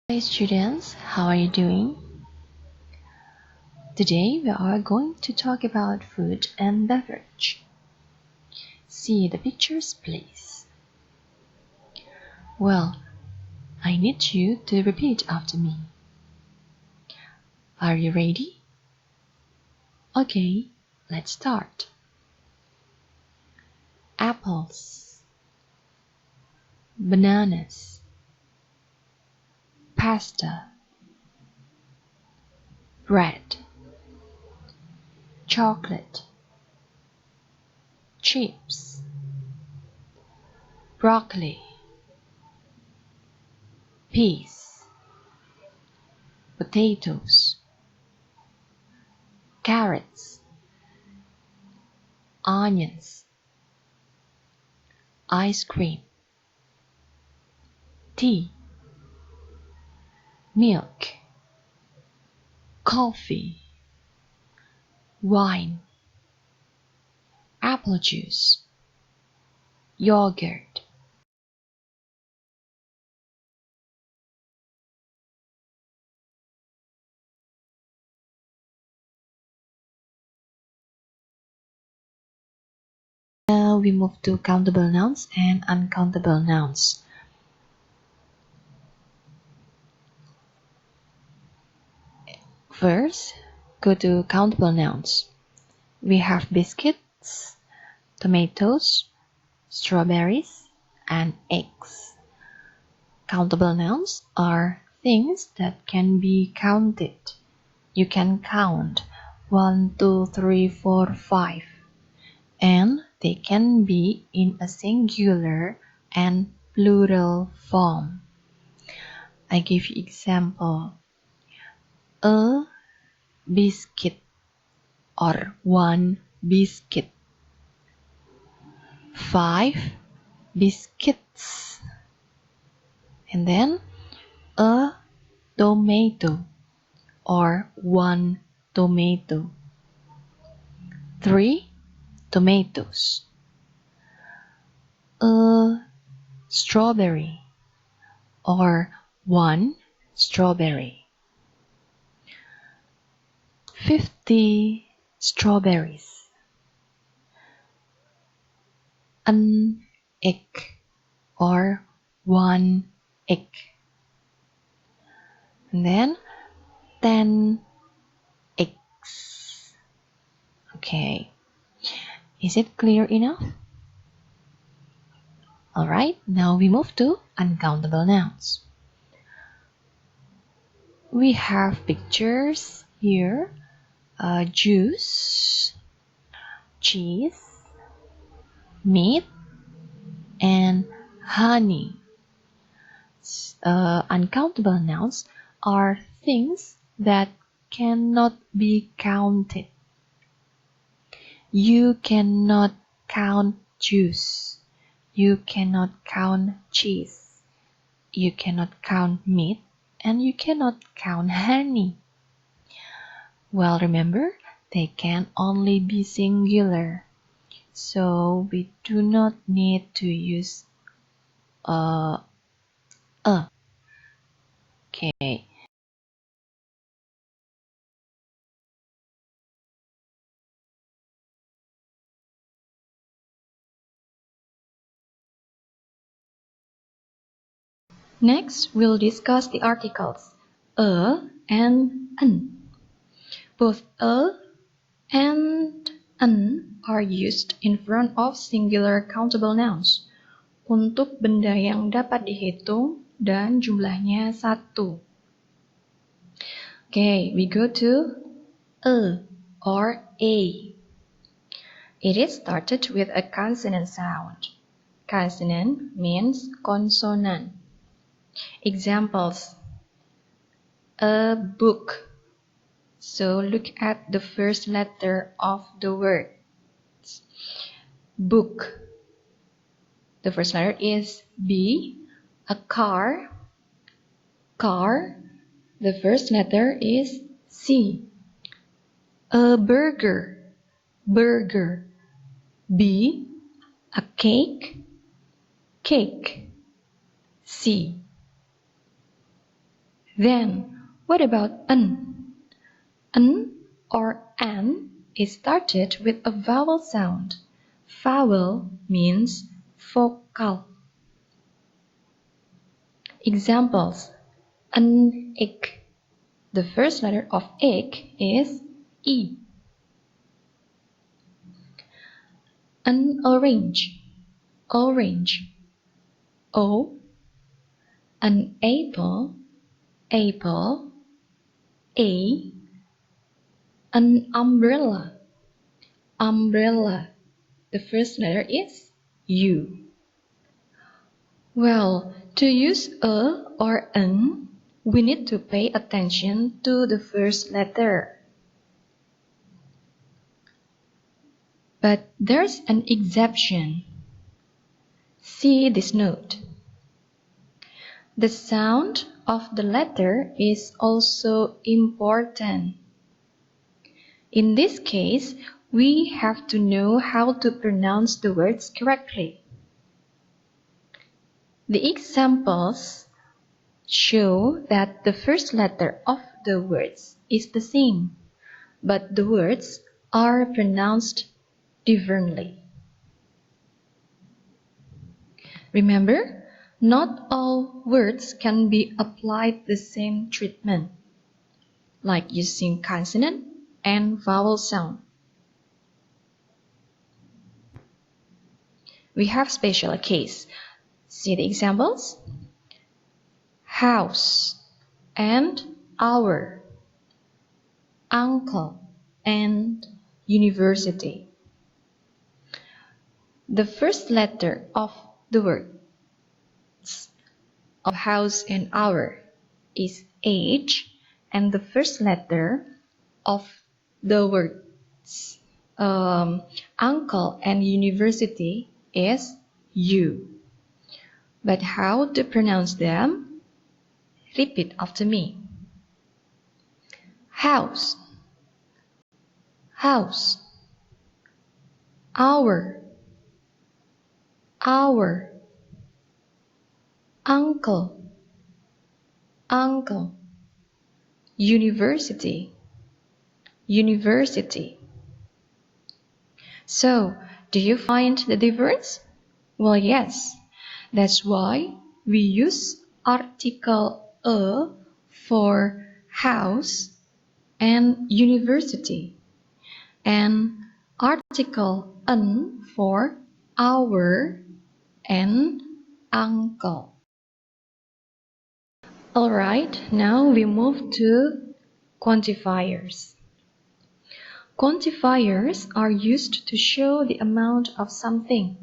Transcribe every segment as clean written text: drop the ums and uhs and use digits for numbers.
Hey students, how are you doing? Today we are going to talk about food and beverage. See the pictures, please. Well, I need you to repeat after me. Are you ready? Okay, let's start. Apples, bananas, pasta, bread, chocolate, chips, broccoli, peas, potatoes, carrots, onions, ice cream, tea, milk, coffee, wine, apple juice, yogurt. Now we move to countable nouns and uncountable nouns. First, go to countable nouns. We have biscuits, tomatoes, strawberries, and eggs. Countable nouns are things that can be counted. You can count 1, 2, 3, 4, 5, and they can be in a singular and plural form. I give you example. A biscuit or 1 biscuit. 5 biscuits. And then a tomato or 1 tomato. 3 tomatoes. A strawberry or 1 strawberry. 50 strawberries. An egg or 1 egg. And then 10 eggs. Okay. Is it clear enough? Alright, now we move to uncountable nouns. We have pictures here. Juice, cheese, meat, and honey. Uncountable nouns are things that cannot be counted. You cannot count juice. You cannot count cheese. You cannot count meat. And you cannot count honey. Well, remember, they can only be singular. So we do not need to use a. Okay. Next, we'll discuss the articles a and an. Both a and an are used in front of singular countable nouns untuk benda yang dapat dihitung dan jumlahnya 1. Okay, we go to a or a. It is started with a consonant sound. Consonant means consonant. Examples: a book. So look at the first letter of the word. Book. The first letter is B. A car. Car. The first letter is C. A burger. Burger. B. A cake. Cake. C. Then, what about an? An or an is started with a vowel sound. Vowel means vocal. Examples: an egg. The first letter of egg is E. An orange. Orange. O. An apple. Apple. A. An umbrella. Umbrella. The first letter is U. Well, to use a or an, we need to pay attention to the first letter. But there's an exception. See this note. The sound of the letter is also important. In this case, we have to know how to pronounce the words correctly. The examples show that the first letter of the words is the same, but the words are pronounced differently. Remember, not all words can be applied the same treatment, like using consonant and vowel sound. We have special case. See the examples? House and hour, uncle and university. The first letter of the words of house and hour is H, and the first letter of the words uncle and university is U. But how to pronounce them? Repeat after me. House, house. Hour, hour. Uncle, uncle. University, university. So, do you find the difference? Well, yes. That's why we use article a for house and university, and article an for hour and uncle. Alright, now we move to quantifiers. Quantifiers are used to show the amount of something.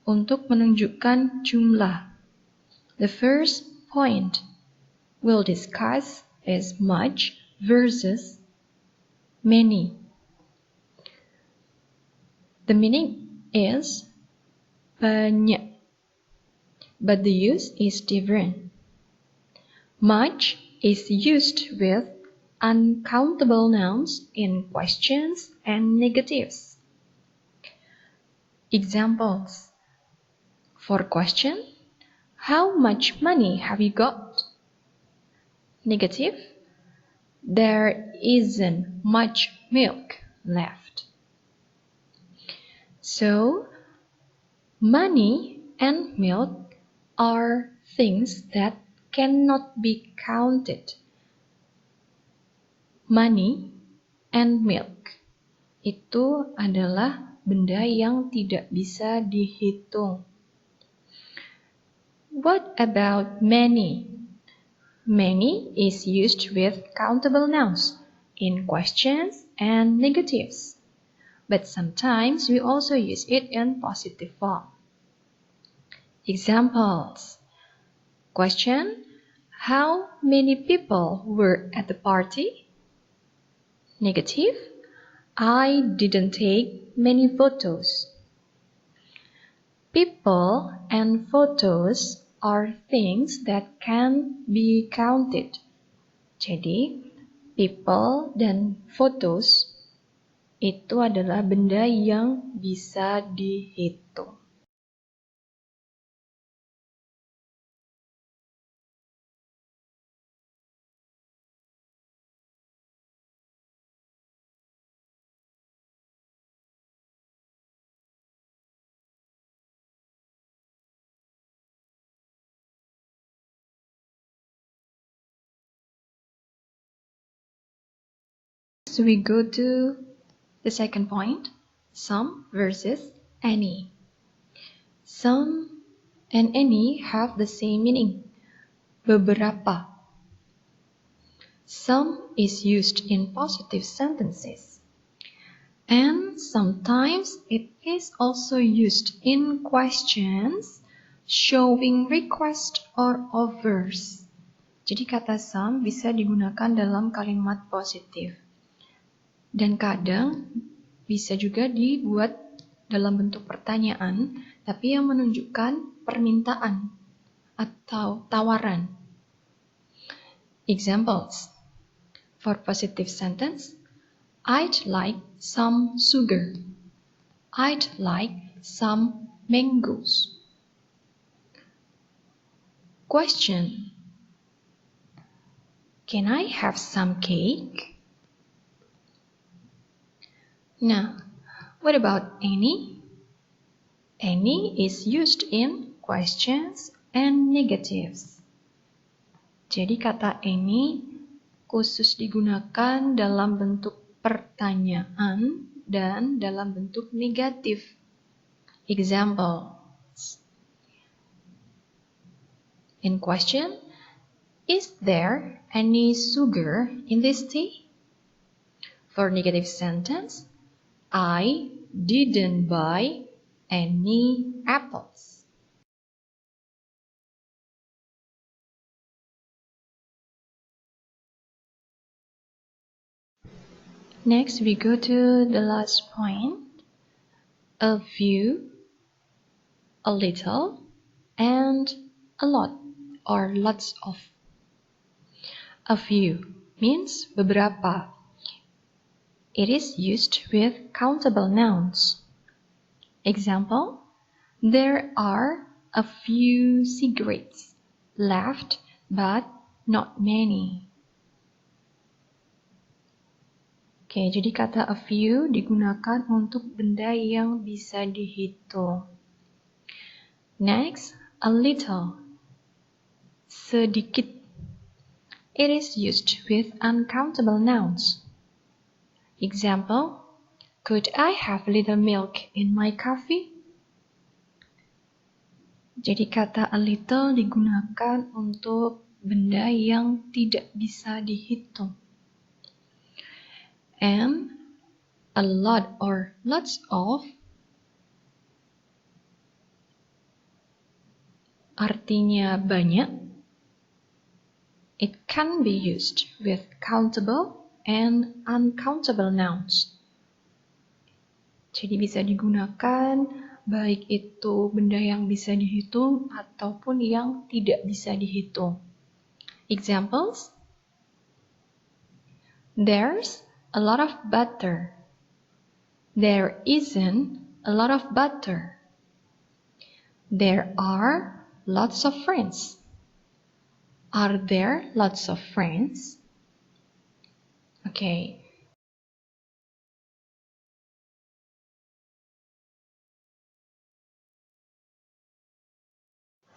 Untuk menunjukkan jumlah. The first point we'll discuss is much versus many. The meaning is banyak, but the use is different. Much is used with uncountable nouns in questions and negatives. Examples. For question, how much money have you got? Negative, there isn't much milk left. So, money and milk are things that cannot be counted. Money and milk itu adalah benda yang tidak bisa dihitung. What about many? Many is used with countable nouns in questions and negatives, but sometimes we also use it in positive form. Examples. Question, how many people were at the party? Negative, I didn't take many photos. People and photos are things that can be counted. Jadi, people dan photos itu adalah benda yang bisa dihitung. So we go to the second point, some versus any. Some and any have the same meaning, beberapa. Some is used in positive sentences. And sometimes it is also used in questions showing request or offers. Jadi kata some bisa digunakan dalam kalimat positif. Dan kadang bisa juga dibuat dalam bentuk pertanyaan, tapi yang menunjukkan permintaan atau tawaran. Examples. For positive sentence, I'd like some sugar. I'd like some mangoes. Question. Can I have some cake? Now, what about any? Any is used in questions and negatives. Jadi kata any khusus digunakan dalam bentuk pertanyaan dan dalam bentuk negatif. Examples. In question, is there any sugar in this tea? For negative sentence, I didn't buy any apples. Next, we go to the last point. A few, a little, and a lot or lots of. A few means beberapa. It is used with countable nouns. Example, there are a few cigarettes left, but not many. Oke, jadi kata a few digunakan untuk benda yang bisa dihitung. Next, a little. Sedikit. It is used with uncountable nouns. Example, could I have a little milk in my coffee? Jadi kata a little digunakan untuk benda yang tidak bisa dihitung. And a lot or lots of artinya banyak. It can be used with countable and uncountable nouns. Jadi bisa digunakan baik itu benda yang bisa dihitung ataupun yang tidak bisa dihitung. Examples. There's a lot of butter. There isn't a lot of butter. There are lots of friends. Are there lots of friends? Okay.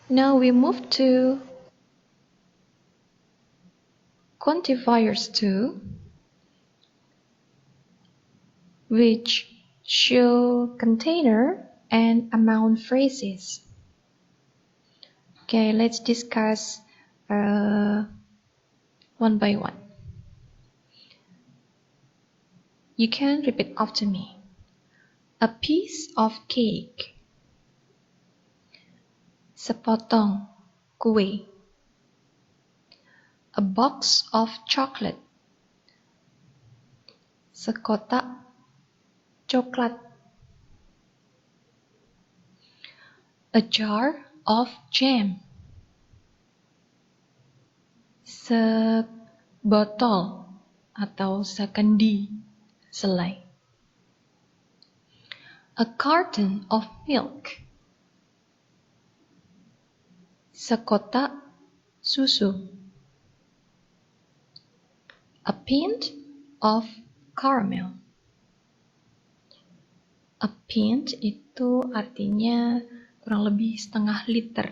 Now we move to quantifiers 2, which show container and amount phrases. Okay, let's discuss one by one. You can repeat after me. A piece of cake. Sepotong kue. A box of chocolate. Sekotak coklat. A jar of jam. Sebotol atau sekendi selai. A carton of milk. Sekotak susu. A pint of caramel. A pint itu artinya kurang lebih setengah liter.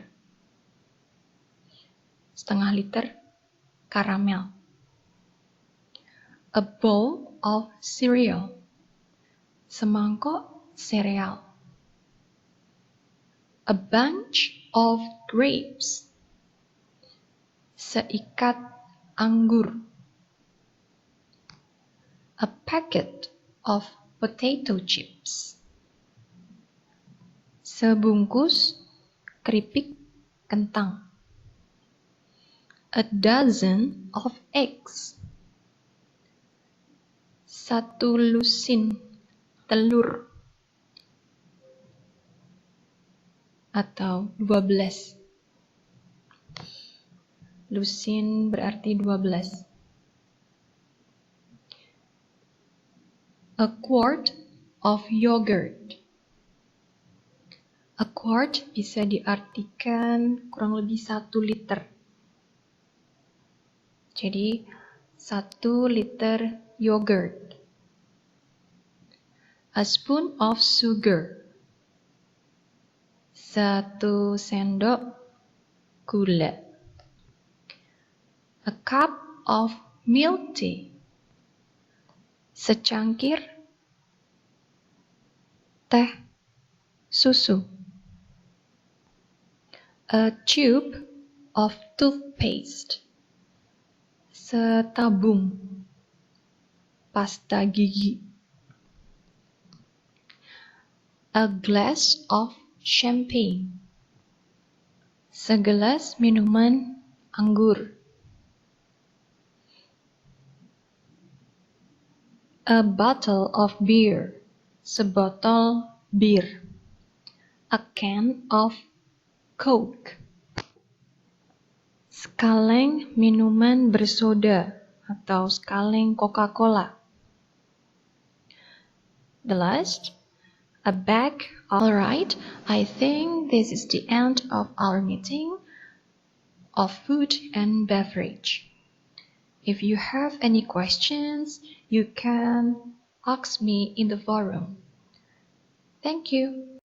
Setengah liter karamel. A bowl of cereal. Semangkok sereal. A bunch of grapes. Seikat anggur. A packet of potato chips. Sebungkus keripik kentang. A dozen of eggs. Satu lusin telur. Atau 12. Lusin berarti 12. A quart of yogurt. A quart bisa diartikan kurang lebih 1 liter. Jadi 1 liter yogurt. A spoon of sugar. 1 sendok gula. A cup of milk tea. Secangkir teh susu. A tube of toothpaste. Setabung pasta gigi. A glass of champagne. Segelas minuman anggur. A bottle of beer. Sebotol bir. A can of Coke. Sekaleng minuman bersoda atau sekaleng Coca-Cola. The last, a bag. Alright, I think this is the end of our meeting of food and beverage. If you have any questions, you can ask me in the forum. Thank you.